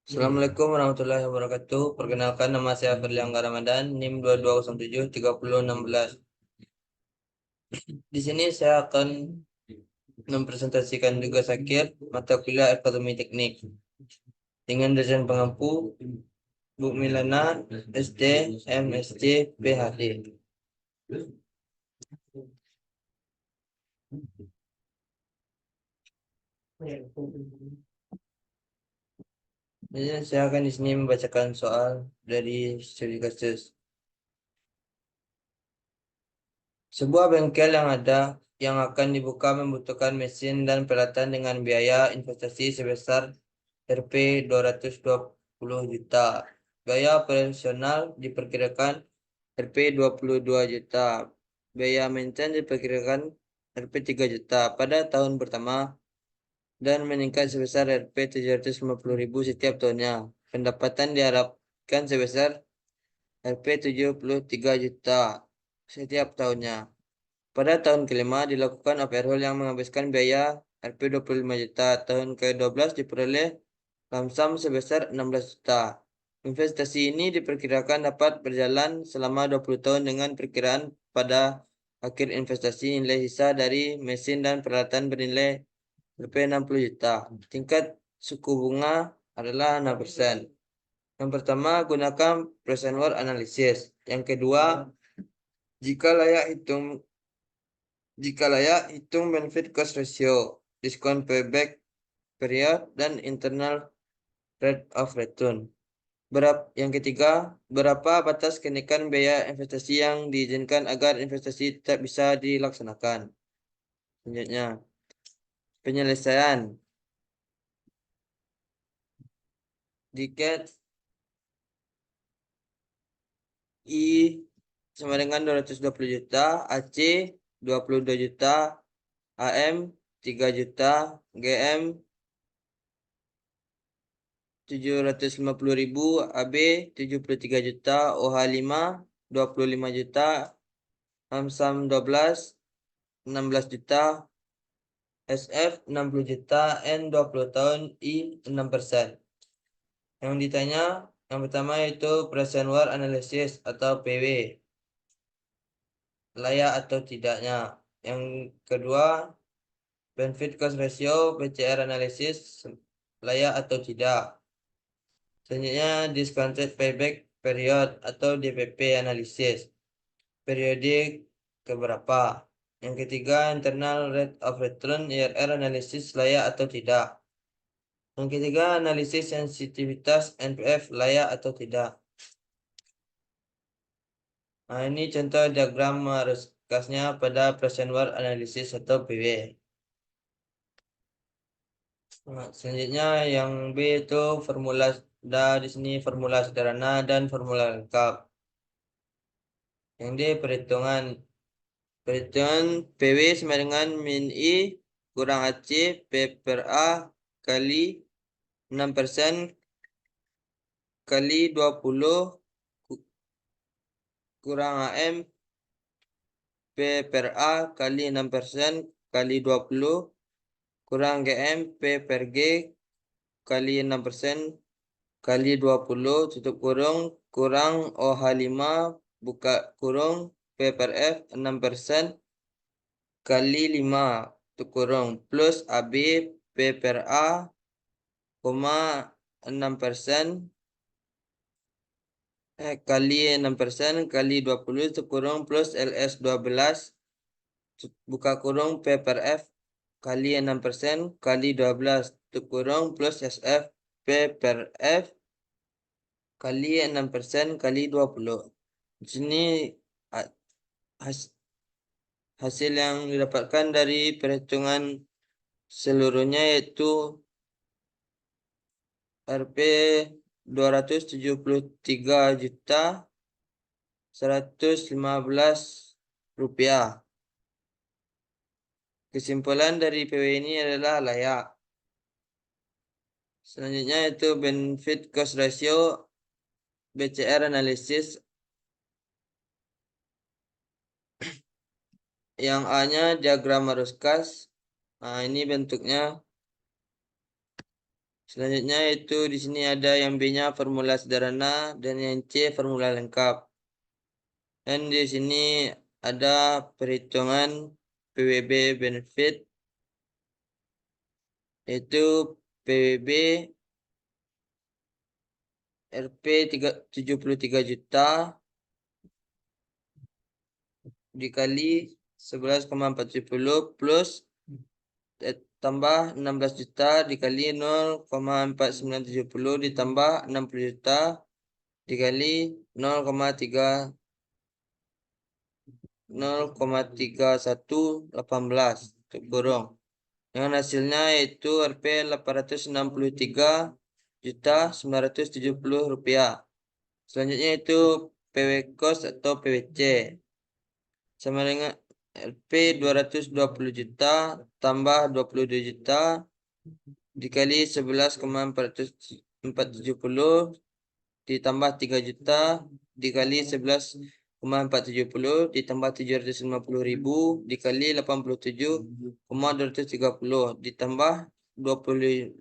Assalamualaikum warahmatullahi wabarakatuh. Perkenalkan, nama saya Firlyangga Ramadan, NIM 2207 3016. Di sini saya akan mempresentasikan tugas akhir mata kuliah Ekonomi Teknik dengan dosen pengampu Bu Milana, SD, MSc, PhD. Jadi saya akan di sini membacakan soal dari studi kasus. Sebuah bengkel yang akan dibuka membutuhkan mesin dan peralatan dengan biaya investasi sebesar Rp 220 juta. Biaya operasional diperkirakan Rp 22 juta. Biaya maintenance diperkirakan Rp 3 juta pada tahun pertama dan meningkat sebesar Rp 750.000 setiap tahunnya. Pendapatan diharapkan sebesar Rp 73 juta setiap tahunnya. Pada tahun kelima dilakukan overhaul yang menghabiskan biaya Rp 25 juta. Tahun ke-12 diperoleh lamsam sebesar 16 juta. Investasi ini diperkirakan dapat berjalan selama 20 tahun dengan perkiraan pada akhir investasi nilai sisa dari mesin dan peralatan bernilai Rp 60 juta. Tingkat suku bunga adalah 6%. Yang pertama, gunakan present worth analysis. Yang kedua, jika layak hitung benefit cost ratio, diskon payback period, dan internal rate of return. Yang ketiga, berapa batas kenaikan biaya investasi yang diizinkan agar investasi tetap bisa dilaksanakan. Selanjutnya, penyelesaian. Tiket I sama dengan 220 juta, AC 22 juta, AM 3 juta, GM 750.000, AB 73 juta, OH 5 25 juta, Hamsam 12 16 juta, SF 60 juta, N 20 tahun, I 6%. Yang ditanya yang pertama yaitu present worth analysis atau PW, layak atau tidaknya. Yang kedua, benefit cost ratio BCR analysis, layak atau tidak. Selanjutnya, discounted payback period atau DPP analisis, periode keberapa. Yang ketiga, internal rate of return IRR analisis, layak atau tidak. Yang ketiga, analisis sensitivitas NPF, layak atau tidak. Nah, ini contoh diagram arus kasnya pada present worth analysis atau PW. Nah, selanjutnya yang B itu formula, di sini formula sederhana dan formula lengkap. Yang D perhitungan PW sama dengan min I kurang AC P per A kali 6% kali 20 kurang AM P per A kali 6% kali 20 kurang GM P per G kali 6% kali 20 tutup kurung kurang OH5 buka kurung P per F 6% kali 5 tutup kurung plus AB P per A, 6% kali 6% kali 20 tutup kurung plus LS 12 buka kurung P per F kali 6% kali 12 tutup kurung plus SF P per F kali 6% kali 20. Di sini hasil yang didapatkan dari perhitungan seluruhnya yaitu Rp 273 juta 115 rupiah. Kesimpulan dari PW ini adalah layak. Selanjutnya itu benefit cost ratio BCR analisis. Yang A-nya diagram arus kas. Nah, ini bentuknya Selanjutnya itu di sini ada yang B-nya formula sederhana dan yang C formula lengkap. Dan di sini ada perhitungan PWB benefit, yaitu PWB Rp 73 juta dikali 11,40 plus tambah 16 juta dikali 0,4970 ditambah 60 juta dikali 0,3118 kurung. Dengan hasilnya yaitu Rp 863.970 rupiah. Selanjutnya itu PW cost atau PWC sama dengan Rp 220 juta tambah 22 juta dikali 11,470 ditambah 3 juta dikali 11,470 ditambah 750.000 dikali 87,230 ditambah 25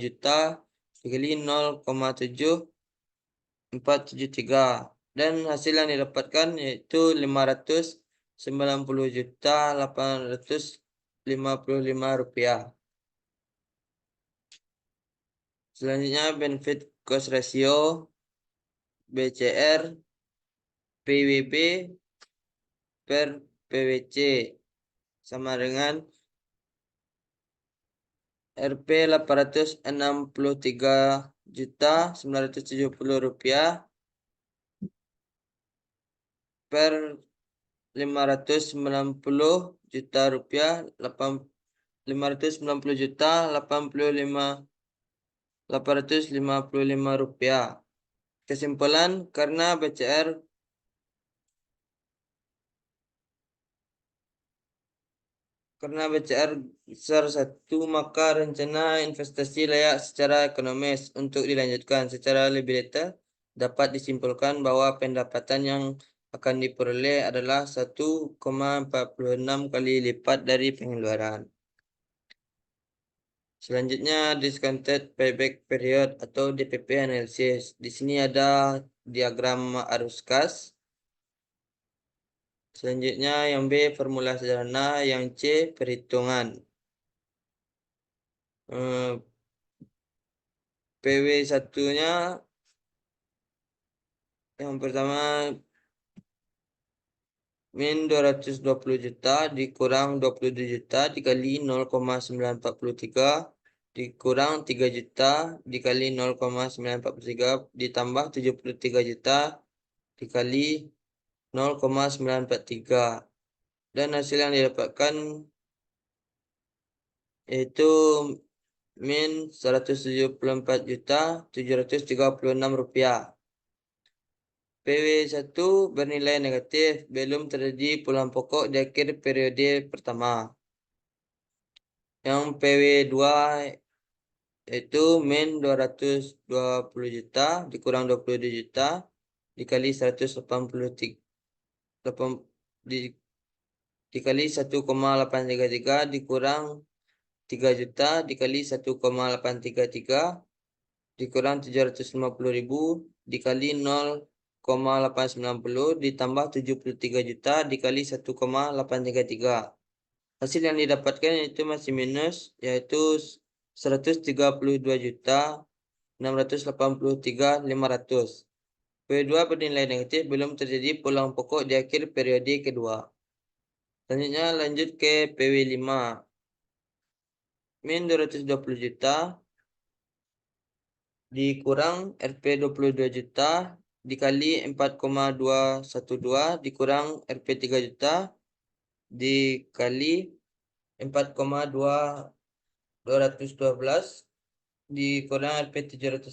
juta dikali 0,7473 dan hasil yang didapatkan yaitu 590.855 rupiah. Selanjutnya benefit cost ratio BCR PWB per PWC sama dengan Rp 863.970 rupiah per 590 juta rupiah 590 juta 855 rupiah. Kesimpulan, karena BCR besar satu, maka rencana investasi layak secara ekonomis untuk dilanjutkan. Secara lebih detail, dapat disimpulkan bahwa pendapatan yang akan diperoleh adalah 1,46 kali lipat dari pengeluaran. Selanjutnya, discounted payback period atau DPP analysis. Di sini ada diagram arus kas. Selanjutnya yang B formula sederhana, yang C perhitungan. PW satunya yang pertama min 220 juta dikurang 22 juta dikali 0,943 dikurang 3 juta dikali 0,943 ditambah 73 juta dikali 0,943 dan hasil yang didapatkan yaitu min 174.736 rupiah. PW1 bernilai negatif, belum terjadi pulang pokok di akhir periode pertama. Yang PW2 yaitu min 220 juta dikurang 22 juta dikali 180 dikali 1,833 dikurang 3 juta dikali 1,833 dikurang 750.000 dikali 0,890 ditambah 73 juta dikali 1,833. Hasil yang didapatkan itu masih minus, yaitu 132 juta 683.500. P2 bernilai negatif, belum terjadi pulang pokok di akhir periode kedua. Selanjutnya lanjut ke PW5. Min 220 juta dikurang Rp 22 juta dikali 4,212 dikurang Rp 3 juta dikali 4,212 dikurang Rp 750.000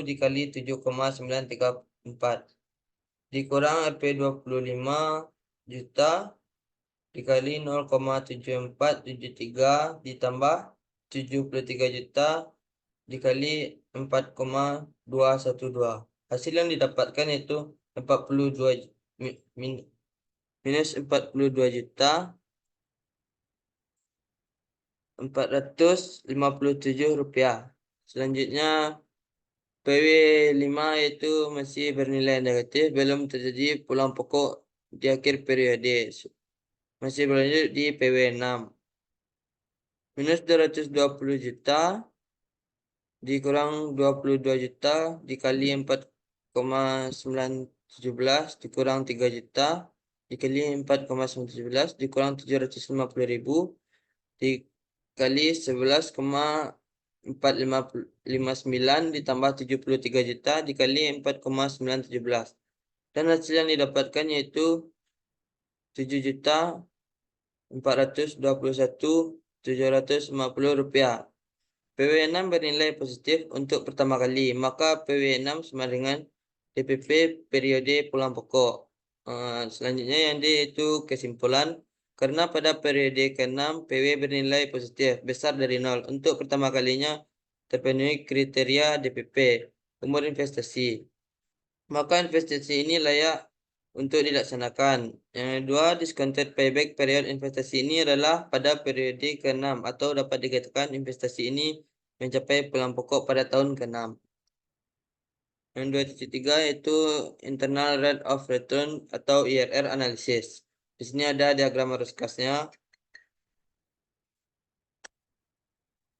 dikali 7,934 dikurang Rp 25 juta dikali 0,7473 ditambah 73 juta dikali 4,212. Hasil yang didapatkan itu 42 minus 42 juta 457 rupiah. Selanjutnya PW 5 itu masih bernilai negatif, belum terjadi pulang pokok di akhir periode. Masih berlanjut di PW 6. Minus 220 juta dikurang 22 juta dikali 4,917 dikurang 3 juta dikali 4,917 dikurang 750.000 dikali 11,459 ditambah 73 juta dikali 4,917. Dan hasil yang didapatkan yaitu 7.421.750 rupiah. PW 6 bernilai positif untuk pertama kali, maka PW 6 sama dengan DPP periode pulang pokok. Selanjutnya yang D itu kesimpulan. Karena pada periode ke-6 PW bernilai positif besar dari 0 untuk pertama kalinya terpenuhi kriteria DPP, umur investasi. Maka investasi ini layak untuk dilaksanakan. Yang kedua, discounted payback period investasi ini adalah pada periode ke-6 atau dapat dikatakan investasi ini mencapai pulang pokok pada tahun ke-6. Yang 2.3 yaitu internal rate of return atau IRR analysis. Di sini ada diagram arus kasnya.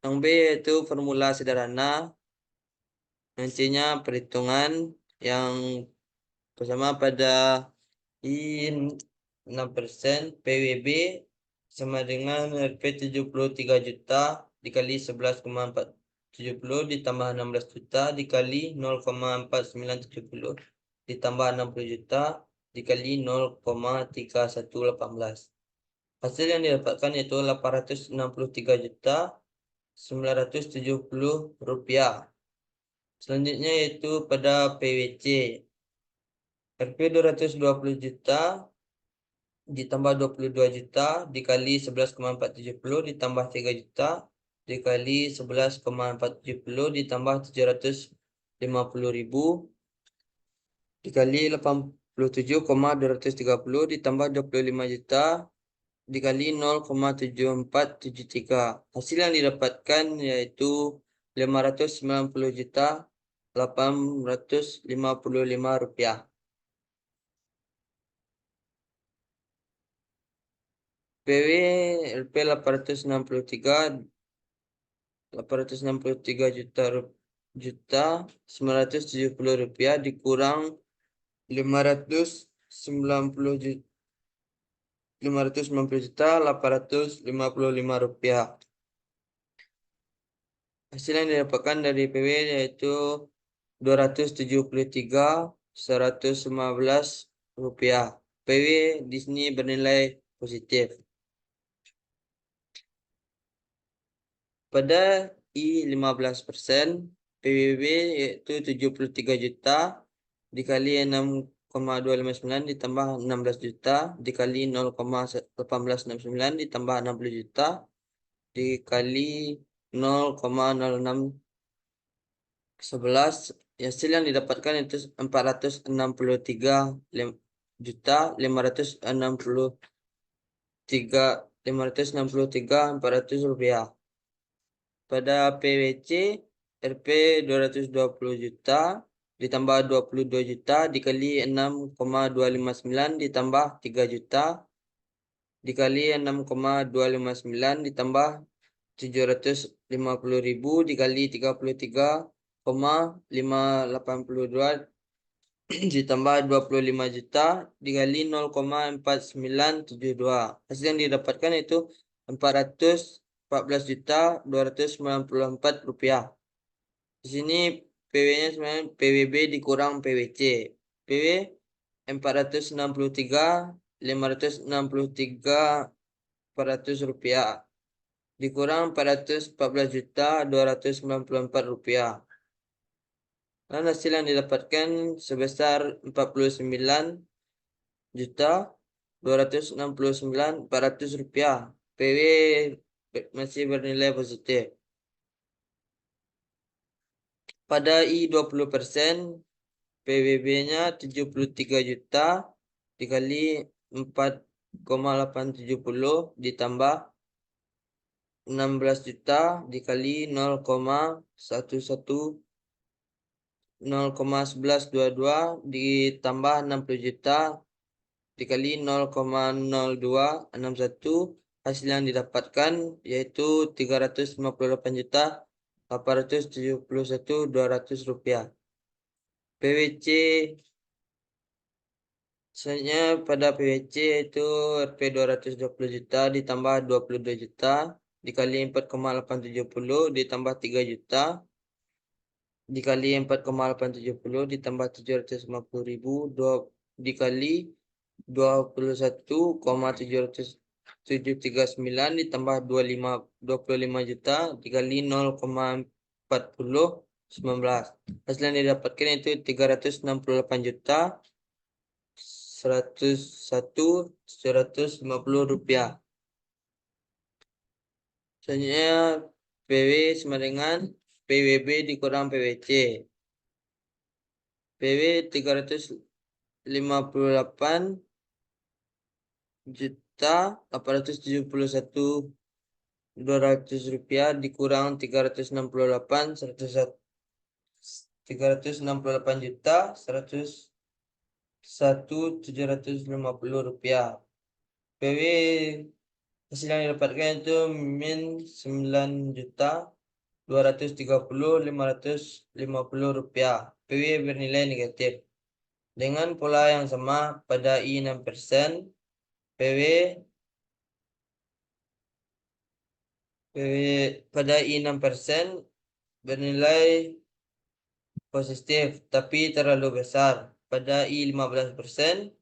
Yang B yaitu formula sederhana. Yang C-nya perhitungan yang bersama pada I 6% PWB sama dengan Rp 73 juta dikali 11,470 ditambah 16 juta dikali 0,4970 ditambah 60 juta dikali 0,3118. Hasil yang didapatkan yaitu 863 juta 970 rupiah. Selanjutnya yaitu pada PWC. Rp 220 juta ditambah 22 juta dikali 11,470 ditambah 3 juta dikali 11,470 ditambah 750.000 dikali 87,230 ditambah 25 juta dikali 0,7473. Hasil yang didapatkan yaitu 590 juta 855 rupiah. PW LP 863 juta 970 rupiah dikurang 590 juta 855 rupiah. Hasil yang didapatkan dari PW yaitu 273.115 rupiah. PW di sini bernilai positif. Pada I 15%, PWB yaitu 73 juta dikali 6,259 ditambah 16 juta dikali 0,1869 ditambah 60 juta dikali 0,0611. Hasil yang didapatkan itu 463 rupiah. Pada PWC Rp 220 juta ditambah 22 juta dikali 6,259 ditambah 3 juta dikali 6,259 ditambah 750.000 dikali 33,582 ditambah 25 juta dikali 0,4972. Hasil yang didapatkan itu 414.294 rupiah. Di sini PW-nya sebenarnya PWB dikurang PWC. PW 463 rupiah dikurang 414.294 rupiah. Dan hasil yang didapatkan sebesar 49.269.400 rupiah. PW masih bernilai positif. Pada I 20%, PWB-nya 73 juta dikali 4,870 ditambah 16 juta dikali 0,1122 ditambah 60 juta dikali 0,0261, hasil yang didapatkan yaitu 358.871.200 rupiah. PWC selanjutnya pada PWC itu Rp 220 juta ditambah 22 juta dikali 4,870 ditambah 3 juta dikali 4,870 ditambah 750.000 dikali 21,739 ditambah 25 juta dikali 0,4019. Hasil yang didapatkan itu 368 juta 101.750 rupiah. Selanjutnya PW sama dengan PWB dikurang PWC. PW 358 juta 871.200 rupiah dikurang 368 juta 101.750 rupiah. PW hasil yang didapatkan itu min 9.230.550 rupiah. PW bernilai negatif. Dengan pola yang sama pada I 6%, PW pada I 6% bernilai positif tapi terlalu besar. Pada I 15%,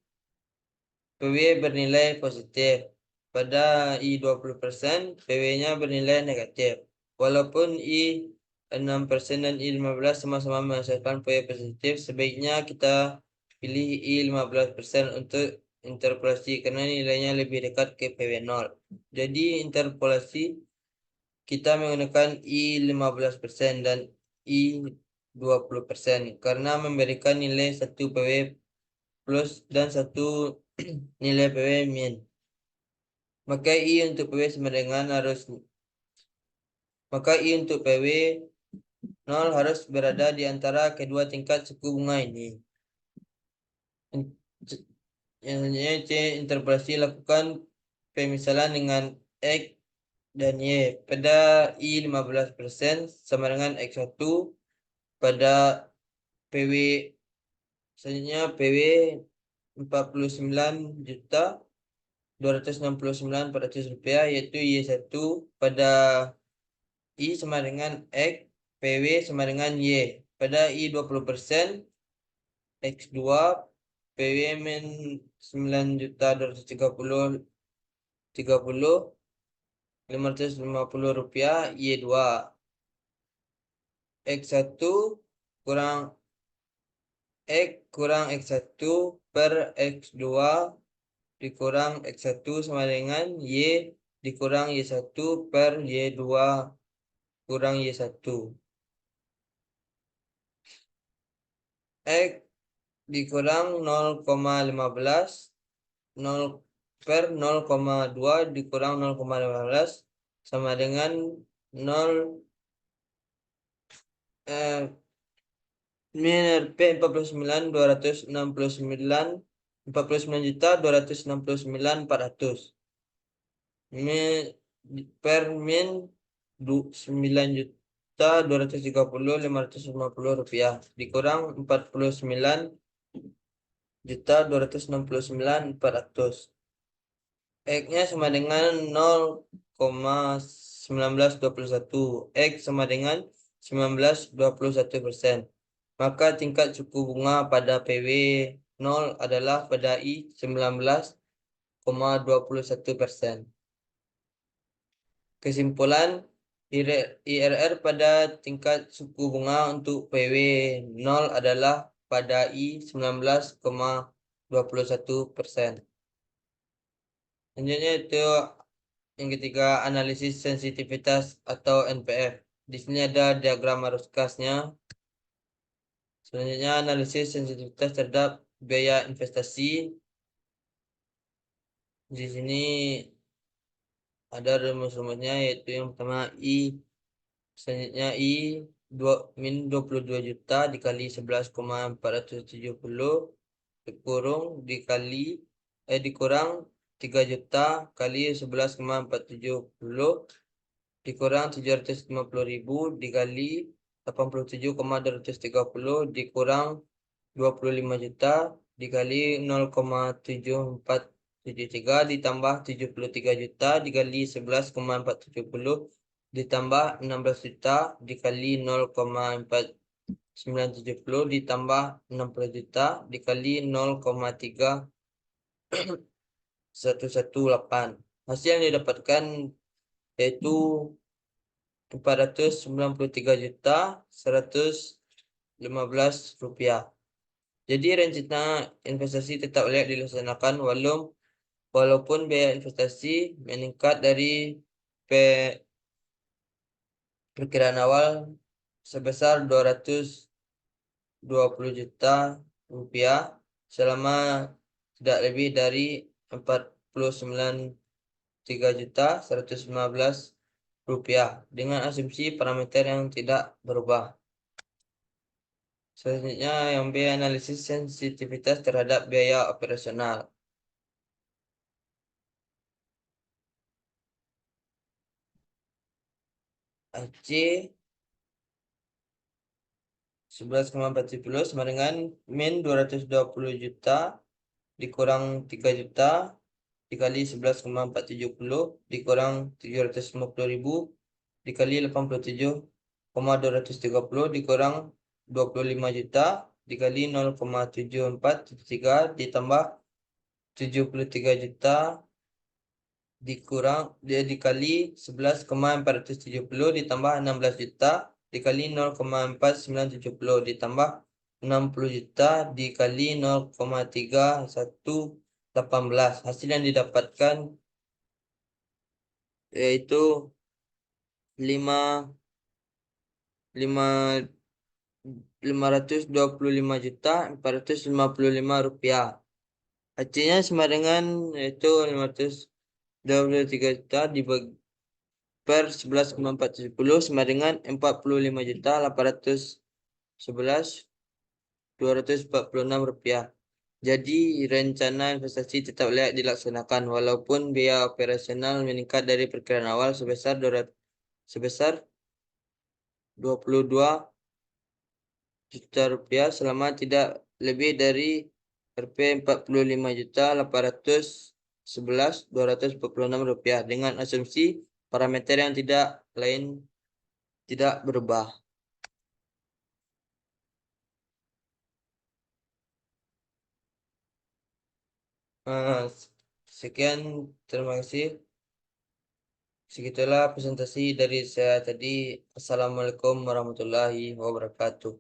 PW bernilai positif. Pada I 20%, PW-nya bernilai negatif. Walaupun I 6% dan I 15 sama-sama menghasilkan PW positif, sebaiknya kita pilih I 15% untuk interpolasi karena nilainya lebih dekat ke PW 0. Jadi interpolasi kita menggunakan I 15% dan I 20% karena memberikan nilai 1 PW plus dan 1 nilai PW min. Maka I untuk PW sama dengan PW 0 harus berada di antara kedua tingkat suku bunga ini. Yang selanjutnya C, interpolasi lakukan pemisalan dengan X dan Y. Pada I 15% sama dengan X1 pada PW selanjutnya PW 49.269.400 rupiah yaitu Y1 pada I sama dengan X, PW sama dengan Y. Pada I 20%, X2, PW min 9.230.550 rupiah, Y2. X1 kurang X kurang X1 per X2 dikurang X1 sama dengan Y dikurang Y1 per Y2 kurang Y1. X dikurang 0,15 0 per 0,2 dikurang 0,15 sama dengan 0 min Rp 49.269.400 per min 9.230.550 rupiah dikurang 49.269.400. X-nya sama dengan 0,1921. X sama dengan 19,21%. Maka tingkat suku bunga pada PW 0 adalah pada I 19,21%. Kesimpulan, IRR pada tingkat suku bunga untuk PW 0 adalah pada I 19,21%. Selanjutnya itu yang ketiga, analisis sensitivitas atau NPF. Di sini ada diagram arus kasnya. Selanjutnya analisis sensitivitas terhadap biaya investasi. Di sini ada rumus-rumusnya, yaitu yang pertama I, selanjutnya I 22 juta dikali 11,470 dikurung dikurang 3 juta kali 11,470 dikurang 750.000 dikali 87,230 dikurang 25 juta dikali 0,7473 ditambah 73 juta dikali 11,470 ditambah 16 juta dikali 0,4970 ditambah 60 juta dikali 0,3118. Hasil yang didapatkan yaitu 493.115 rupiah. Jadi rencana investasi tetap layak dilaksanakan walaupun biaya investasi meningkat dari perkiraan awal sebesar 220 juta rupiah selama tidak lebih dari 49.315 rupiah dengan asumsi parameter yang tidak berubah. Selanjutnya yang B, analisis sensitivitas terhadap biaya operasional. AC 11,40 sama dengan min 220 juta dikurang 3 juta dikali 11,470 dikurang 750.000 dikali 87,230 dikurang 25 juta dikali 0,7473 ditambah 73 juta dikali 11,470 ditambah 16 juta dikali 0,4970 ditambah 60 juta dikali 0,3118. Hasil yang didapatkan yaitu 5 525.455 rupiah. Hasilnya sama dengan yaitu 523 juta dibagi per 11,470 sama dengan 45.811.246 rupiah. Jadi rencana investasi tetap layak dilaksanakan walaupun biaya operasional meningkat dari perkiraan awal sebesar 22 juta rupiah selama tidak lebih dari Rp 45.811.246 rupiah dengan asumsi parameter yang tidak berubah. Sekian, terima kasih. Segitulah presentasi dari saya tadi. Assalamualaikum warahmatullahi wabarakatuh.